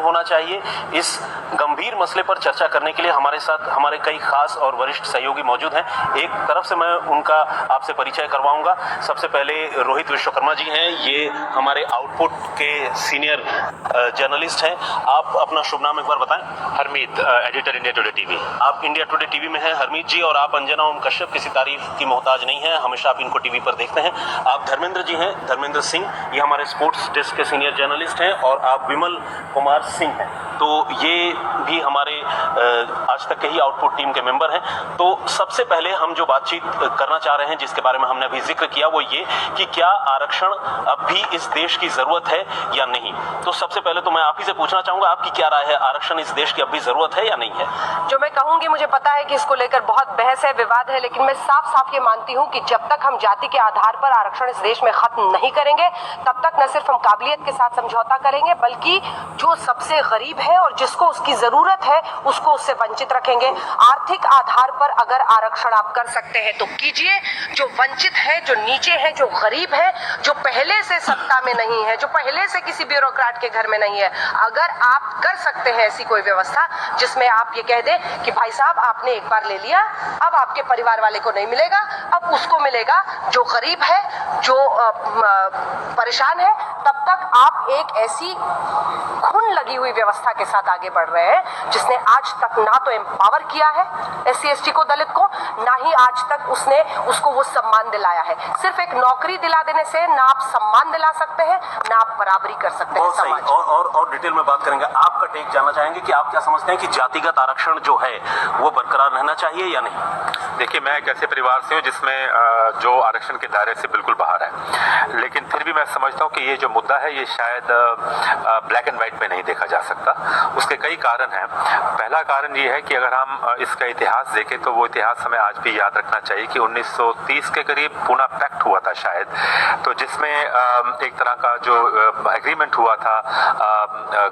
होना चाहिए। इस गंभीर मसले पर चर्चा करने के लिए हमारे साथ हमारे कई खास और वरिष्ठ सहयोगी मौजूद हैं। एक तरफ से मैं उनका आपसे परिचय करवाऊंगा। सबसे पहले रोहित विश्वकर्मा जी हैं, ये हमारे आउटपुट के सीनियर जर्नलिस्ट हैं। आप अपना शुभ नाम एक बार बताएं। Harmeet, editor India today TV. आप इंडिया टुडे टीवी में हैं हरमीत जी, और आप अंजना ओम कश्यप किसी तारीफ की मोहताज नहीं है, हमेशा आप इनको टीवी पर देखते हैं। आप धर्मेंद्र जी हैं, धर्मेंद्र सिंह, ये हमारे स्पोर्ट्स डेस्क के सीनियर जर्नलिस्ट हैं, और आप विमल कुमार सिंह हैं, तो ये भी हमारे आज तक के ही आउटपुट टीम के मेंबर हैं। तो सबसे पहले हम जो बातचीत करना चाह रहे हैं, जिसके बारे में हमने अभी जिक्र किया, वो ये कि क्या आरक्षण अब भी इस देश की जरूरत है या नहीं। तो सबसे पहले तो मैं आप ही से पूछना चाहूंगा, आपकी क्या राय है, आरक्षण इस देश की अब भी जरूरत है या नहीं है? जो मैं कहूंगी, मुझे पता है कि इसको लेकर बहुत बहस है, विवाद है, लेकिन मैं साफ साफ ये मानती हूँ कि जब तक हम जाति के आधार पर आरक्षण इस देश में खत्म नहीं करेंगे, तब तक न सिर्फ हम काबिलियत के साथ समझौता करेंगे, बल्कि जो सबसे गरीब है और जिसको उसकी जरूरत है उसको उससे वंचित रखेंगे। आर्थिक आधार पर अगर आरक्षण आप कर सकते हैं तो कीजिए। जो वंचित है, जो नीचे है, जो गरीब है, जो पहले से सत्ता में नहीं है, जो पहले से किसी ब्यूरोक्रेट के घर में नहीं है, अगर आप कर सकते हैं ऐसी कोई व्यवस्था जिसमें आप ये कह दें कि भाई साहब आपने एक बार ले लिया, अब आपके परिवार वाले को नहीं मिलेगा, अब उसको मिलेगा जो गरीब है, जो परेशान है, तब तक आप एक ऐसी खून लगी हुई व्यवस्था के साथ आगे बढ़ रहे हैं जिसने आज तक ना तो एम्पावर किया है SC ST को, दलित को, ना ही आज तक उसने उसको वो सम्मान दिलाया है। सिर्फ एक नौकरी दिला देने से ना आप सम्मान दिला सकते हैं, ना आप बराबरी कर सकते हैं समाज। और डिटेल में बात करेंगे। आपका टेक जानना चाहेंगे कि आप क्या समझते हैं कि जातिगत आरक्षण जो है वो बरकरार रहना चाहिए या नहीं? देखिए, मैं एक ऐसे परिवार से हूँ जिसमें जो आरक्षण के दायरे से बिल्कुल बाहर है, लेकिन फिर भी मैं समझता हूँ कि ये जो मुद्दा है ये शायद ब्लैक एंड व्हाइट में नहीं देखा जा सकता। उसके कई कारण हैं। पहला कारण ये है कि अगर हम इसका इतिहास देखें तो वो इतिहास हमें आज भी याद रखना चाहिए कि 1930 के करीब पूना पैक्ट हुआ था शायद, तो जिसमें एक तरह का जो एग्रीमेंट हुआ था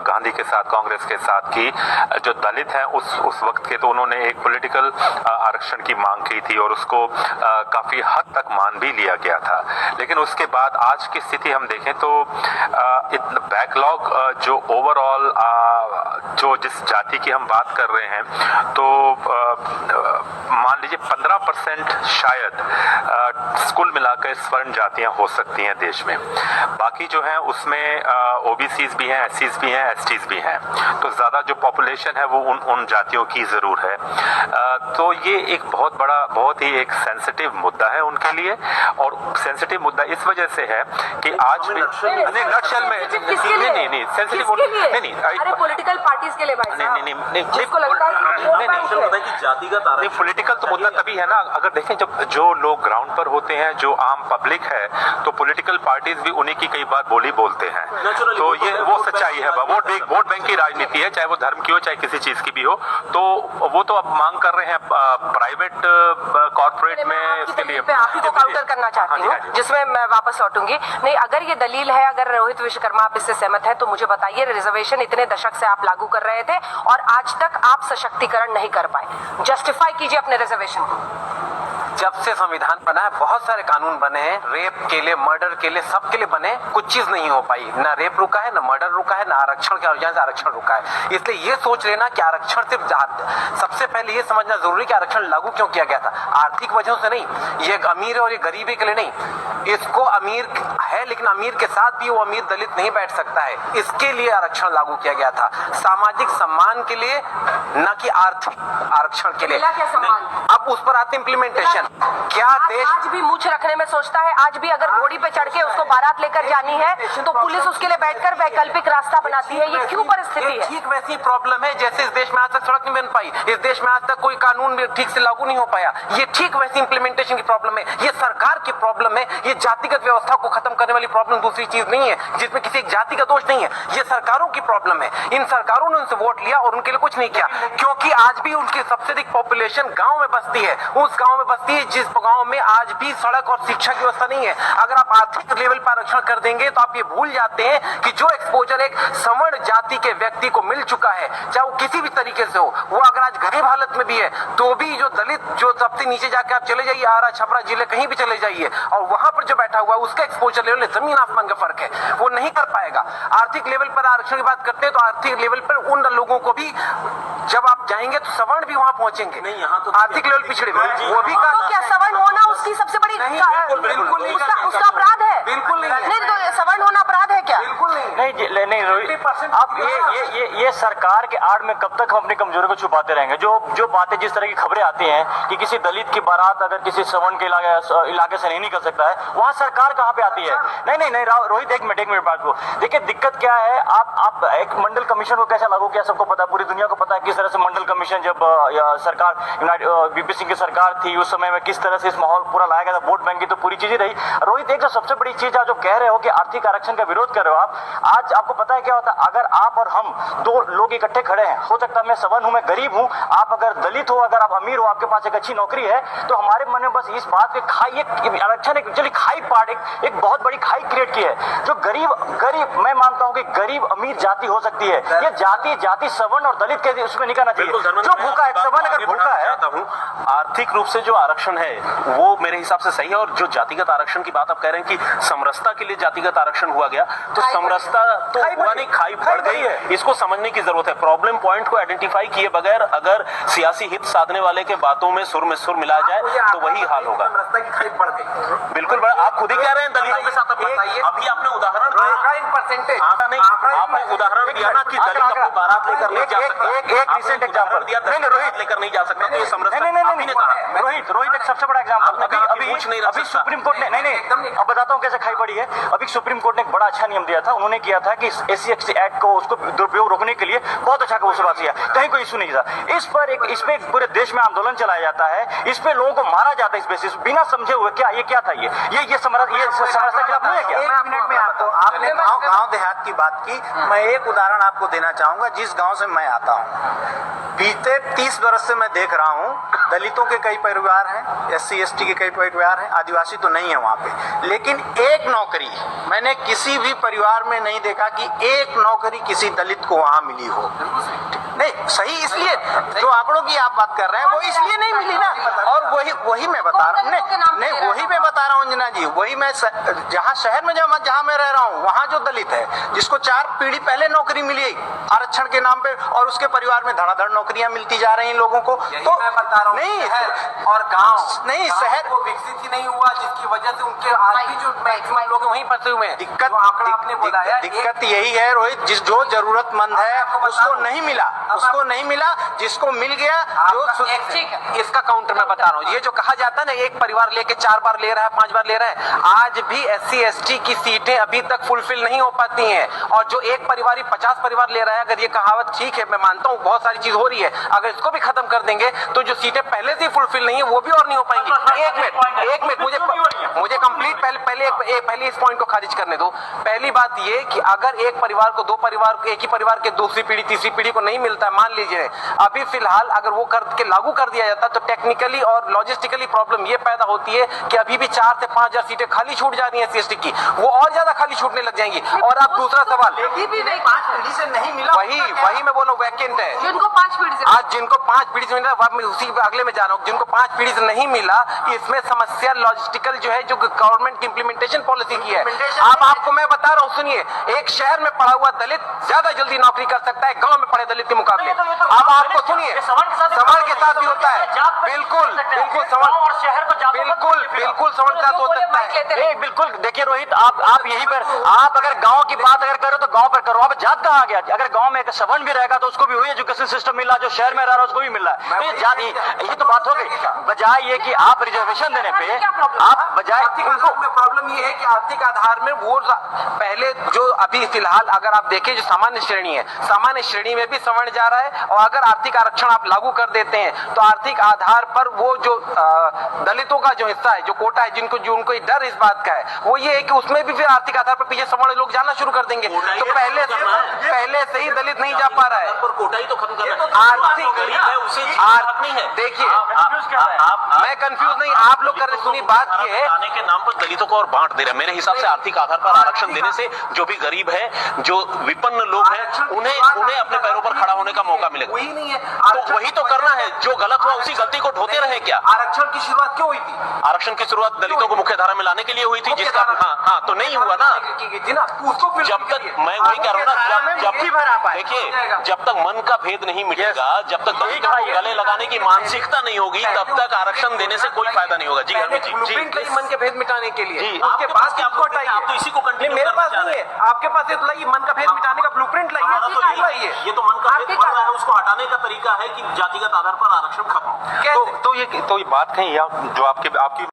गांधी के साथ, कांग्रेस के साथ, की जो दलित हैं उस वक्त के, तो उन्होंने एक पॉलिटिकल आरक्षण की मांग की थी और उसको काफी हद तक मान भी लिया गया था। लेकिन उसके बाद आज की स्थिति हम देखें तो बैकलॉग जो ओवरऑल जो जिस जाति की हम बात कर रहे हैं, तो मान लीजिए 15% शायद कुल मिलाकर स्वर्ण जातियां हो सकती हैं देश में। बाकी जो है उसमें OBCs भी हैं, SCs भी हैं, STs भी हैं, तो ज्यादा जो पॉपुलेशन है वो उन जातियों की जरूर है। तो ये एक बहुत ही एक सेंसिटिव मुद्दा है उनके लिए, और सेंसिटिव मुद्दा इस वजह से है कि आज भी नक्शल में नहीं सेंसिटिव नहीं अरे पॉलिटिकल पार्टीज के लिए भाई साहब, नहीं जातिगत नहीं, पॉलिटिकल तो मुद्दा तभी है ना, अगर देखें जब जो लोग ग्राउंड पर होते हैं, जो आम पब्लिक है, तो पॉलिटिकल पार्टीज भी उन्हीं की कई बार बोली बोलते हैं। तो ये वो सच्चाई है, वोट बैंक की राजनीति है, चाहे वो धर्म की हो चाहे किसी चीज की भी हो। तो वो तो अब मांग कर रहे हैं प्राइवेट कॉर्पोरेट में इसके लिए। आपको काउंटर करना चाहती हूँ, जिसमें मैं वापस लौटूंगी। नहीं, अगर ये दलील है, अगर रोहित विश्वकर्मा आप इससे सहमत है, तो मुझे बताइए, रिजर्वेशन इतने दशक से आप लागू कर रहे थे और आज तक आप सशक्तिकरण नहीं कर पाए, जस्टिफाई कीजिए अपने रिजर्वेशन को। जब से संविधान बना है बहुत सारे कानून बने हैं, रेप के लिए, मर्डर के लिए, सबके लिए बने, कुछ चीज नहीं हो पाई। ना रेप रुका है, ना मर्डर रुका है, ना आरक्षण के वजह से आरक्षण रुका है। इसलिए ये सोच लेना कि आरक्षण सिर्फ, सबसे पहले ये समझना जरूरी कि आरक्षण लागू क्यों किया गया था। आर्थिक वजहों से नहीं, ये अमीर और ये गरीबी के लिए नहीं। इसको अमीर है, लेकिन अमीर के साथ भी वो अमीर दलित नहीं बैठ सकता है, इसके लिए आरक्षण लागू किया गया था। सामाजिक सम्मान के लिए, न कि आर्थिक आरक्षण के लिए। अब उस पर आते इम्प्लीमेंटेशन। क्या देश आज भी मूछ रखने में सोचता है? आज भी अगर घोड़ी पे चढ़ के उसको बारात लेकर जानी है तो पुलिस उसके लिए बैठकर वैकल्पिक रास्ता बनाती है। ये क्यों परिस्थिति है? ठीक वैसी प्रॉब्लम है जैसे इस देश में आज तक सड़क नहीं बन पाई, इस देश में आज तक कोई कानून भी ठीक से लागू नहीं हो पाया। ये ठीक वैसी इंप्लीमेंटेशन की प्रॉब्लम है, ये सरकार की प्रॉब्लम है। ये जातिगत व्यवस्था को खत्म करने वाली प्रॉब्लम दूसरी चीज नहीं है, जिसमें किसी एक जाति का दोष नहीं है। ये सरकारों की प्रॉब्लम है। इन सरकारों ने उनसे वोट लिया और उनके लिए कुछ नहीं किया, क्योंकि आज भी उनकी सबसे अधिक पॉपुलेशन गांव में बसती बसती है, उस गांव में बसती है जिस गांव में आज भी सड़क और शिक्षा की व्यवस्था नहीं है। अगर आप आर्थिक लेवल पर आरक्षण कर देंगे तो आप ये भूल जाते हैं कि जो एक्सपोजर एक सवर्ण जाति के व्यक्ति को मिल चुका है, चाहे वो किसी भी तरीके से हो, वो अगर आज गरीब हालत में भी है तो भी जो दलित जो सबसे नीचे जाके आप चले जाइए, आरा छपरा जिले कहीं भी चले जाइए, और वहां पर जो बैठा हुआ है उसका एक्सपोजर लेवल जमीन आसमान का फर्क है, वो नहीं कर पाएगा। आर्थिक लेवल पर आरक्षण की बात करते हैं तो आर्थिक लेवल पर उन लोगों को भी जब आप जाएंगे तो सवर्ण भी वहां पहुंचेंगे। नहीं, यहाँ तो आर्थिक लेवल पिछड़े वो भी तो क्या सवर्ण होना उसकी सबसे बड़ी उसका अपराध है? बिल्कुल नहीं, तो सवर्ण होना अपराध है क्या? बिल्कुल नहीं रोहित, आप ये सरकार के आड़ में कब तक हम अपनी कमजोरी को छुपाते रहेंगे? जो बातें, जिस तरह की खबरें आती हैं कि किसी दलित की बारात अगर किसी सवर्ण के इलाके से नहीं निकल सकता है, वहाँ सरकार कहाँ पे आती है? नहीं रोहित, एक मिनट बात को देखिए, दिक्कत क्या है, आप एक मंडल कमीशन को कैसे लागू किया सबको पता है, पूरी दुनिया को पता है किस तरह से मंडल कमीशन, जब सरकार वीपी सिंह की सरकार थी उस समय में किस तरह से इस माहौल पूरा लाया गया था, वोट बैंक की तो पूरी चीजें रही। रोहित, एक जो सबसे बड़ी चीज आप जो कह रहे हो कि आर्थिक आरक्षण का विरोध कर रहे हो आप, आज आपको पता है क्या होता है, अगर आप और हम दो लोग इकट्ठे खड़े हैं, हो सकता है मैं सवर्ण हूं, मैं गरीब हूं, आप अगर दलित हो, अगर आप अमीर हो, आपके पास एक अच्छी नौकरी है, तो हमारे मन में बस इस बात की खाई, एक आरक्षण एक्चुअली खाई पार्ट, एक बहुत बड़ी खाई क्रिएट की है। जो गरीब मैं मानता हूं कि गरीब अमीर जाति हो सकती है, ये जाति सवर्ण और दलित के उसमें नहीं करना चाहिए। जो भूखा है, सवर्ण अगर भूखा है, आर्थिक रूप से जो आरक्षण है वो मेरे हिसाब से सही है, और जो जातिगत आरक्षण की बात आप कह रहे हैं कि समरसता के लिए जातिगत आरक्षण हुआ गया, तो समरसता तो हुआ नहीं, खाई बढ़ गई है। इसको समझने की जरूरत है, प्रॉब्लम पॉइंट को आइडेंटिफाई किए बगैर अगर सियासी हित साधने वाले के बातों में सुर मिलाया जाए तो वही हाल होगा। बिल्कुल, आप खुद ही कह रहे हैं दलितों के साथ, अभी आपने उदाहरण आपने उदाहरण दिया ना कि दलित अपनी बारात लेकर नहीं जा सकता, एक रिसेंट एग्जांपल रोहित लेकर नहीं जा सकता, तो ये समरसता रोहित एक सबसे बड़ा एग्जांपल, अभी सुप्रीम कोर्ट ने नहीं अब बताता हूँ कैसे खाई पड़ी है। अभी सुप्रीम कोर्ट ने एक बड़ा अच्छा नियम दिया था, उन्होंने किया था कि SC एक्ट को उसको दुरुपयोग रोकने के लिए बहुत अच्छा कबूल किया, कहीं कोई इशू नहीं था। इस पे पूरे देश में आंदोलन चलाया जाता है, इस पे लोगों को मारा जाता है इस बेसिस बिना समझे हुए। क्या ये क्या था, ये समरसता के खिलाफ नहीं है क्या? एक मिनट में आपने गांव देहात की बात की, मैं एक उदाहरण आपको देना चाहूंगा जिस गांव से मैं आता हूं। बीते 30 वर्ष से मैं देख रहा हूं, दलितों के कई परिवार हैं, SC ST के कई परिवार हैं, आदिवासी तो नहीं है वहां पे, लेकिन एक नौकरी मैंने किसी भी परिवार में नहीं देखा कि एक नौकरी किसी दलित को वहां मिली हो। नहीं सही, इसलिए जो आंकड़ों की आप बात कर रहे हैं वो इसलिए नहीं मिली ना, और वही मैं बता रहा हूँ, नहीं वही मैं बता रहा हूँ अंजना जी, वही मैं जहाँ शहर में जहाँ मैं रह रहा हूँ वहाँ जो दलित है जिसको 4 पीढ़ी पहले नौकरी मिली आरक्षण के नाम पे, और उसके परिवार में धड़ाधड़ नौकरियां मिलती जा रही हैं लोगों को, तो मैं बता रहा हूँ, नहीं और गांव नहीं, शहर वो विकसित ही नहीं हुआ, जिसकी वजह से उनके आज भी जो मैक्सिमम लोग वहीं फंसे हुए हैं। दिक्कत यही है रोहित, जो जरूरतमंद है उसको नहीं मिला, जिसको मिल गया इसका काउंटर मैं बता रहा हूँ। ये जो कहा जाता है ना, एक परिवार लेके 4 बार ले रहा है, 5 बार ले रहा है, आज भी SC ST की सीटें अभी तक फुलफिल नहीं हो पाती हैं, और जो एक परिवार ही 50 परिवार ले रहा है, अगर ये कहावत ठीक है, मैं मानता हूँ बहुत सारी चीज हो रही है, अगर इसको भी खत्म कर देंगे तो जो सीटें पहले से फुलफिल नहीं है वो भी और नहीं हो पाएंगी। एक मिनट मुझे कंप्लीट पहले इस पॉइंट को खारिज करने दो। पहली बात ये कि अगर एक परिवार को एक ही परिवार के दूसरी पीढ़ी तीसरी पीढ़ी को नहीं मिलता है, मान लीजिए अभी फिलहाल अगर वो करके लागू कर दिया जाता तो टेक्निकली और लॉजिस्टिकली प्रॉब्लम ये पैदा होती है कि अभी भी 4 से 5 हजार सीटें खाली छूट जा रही है SC ST की, वो और ज्यादा खाली छूटने लग जाएंगी। और अब दूसरा सवाल, से नहीं मिला, वही मैं बोला वैकेंट है, जिनको 5 पीढ़ी से आज जिनको 5 पीढ़ी से मिला, मैं उसी अगले में जा रहा हूँ, जिनको 5 पीढ़ी से नहीं मिला, इसमें समस्या लॉजिस्टिकल जो है, जो गवर्नमेंट की इंप्लीमेंटेशन पॉलिसी की है। अब आपको मैं बता रहा हूँ, सुनिए, एक शहर में पढ़ा हुआ दलित ज्यादा जल्दी नौकरी कर सकता है गांव में पढ़े दलित के मुकाबले। अब आपको सुनिए, सवाल के साथ भी होता है, बिल्कुल सवाल, बिल्कुल सवाल के साथ हो सकता है। बिल्कुल देखिए रोहित, आप यहीं पर, आप अगर गांव की बात अगर करो तो गांव पर करो, आप जात कहाँ आ गया? अगर गांव में एक सवर्ण भी रहेगा तो उसको भी वही एजुकेशन सिस्टम मिल रहा, जो शहर में रह रहा है उसको भी मिल रहा है, तो ये जात, यही तो बात हो गई। बजाय ये कि आप रिजर्वेशन देने पे, आप बजाय प्रॉब्लम ये है कि आर्थिक आधार में वो पहले जो अभी फिलहाल अगर आप देखें जो सामान्य श्रेणी है, सामान्य श्रेणी में भी सवर्ण जा रहा है, और अगर आर्थिक आरक्षण आप लागू कर देते हैं तो आर्थिक आधार पर वो जो दलितों का जो हिस्सा है, जो कोटा है, जो उनको डर इस बात का है, वो ये है कि उसमें भी फिर आर्थिक आधार पर पीछे सवर्ण लोग जाना शुरू कर देंगे। तो पहले से ही दलित नहीं जा पा रहा है। पर कोटा ही तो खत्म कर रहा है। आर्थिक गरीब है उसे हक नहीं है। देखिए, आप मैं कंफ्यूज नहीं, आप लोग कर रहे, सुनिए बात ये है, आने के नाम पर दलितों को और बांट दे रहे हैं। मेरे हिसाब से आर्थिक आधार पर आरक्षण देने से जो भी गरीब है, जो विपन्न लोग हैं, उन्हें अपने पैरों पर खड़ा होने का मौका मिलेगा। वही नहीं है तो वही तो करना है। जो गलत हुआ उसी गलती को ढोते रहे क्या? आरक्षण की शुरुआत क्यों हुई थी? आरक्षण की शुरुआत दलितों को मुख्य धारा में लाने के लिए हुई थी, जिसका हाँ तो नहीं हुआ ना। जब तक मैं वही कह रहा हूँ ना, देखिए, जब तक मन का भेद नहीं मिटेगा, जब तक दलितों को गले लगाने की मानसिकता नहीं होगी, तब तक आरक्षण देने से कोई फायदा नहीं होगा। जी हरमीत जी, मन के भेद मिटाने के लिए जी, उसके आपके बाद पास क्या किसको हटाइए? आप तो इसी को कंटिन्यू मेरे पास करना नहीं चाह है, आपके पास तो लाइए, मन का भेद मिटाने का ब्लूप्रिंट लाइए, हमारा तो लाइए। ये तो मन का भेद बढ़ रहा है, उसको हटाने का तरीका है कि जातिगत आधार पर आरक्षण खत्म। तो ये बात कही जो आपकी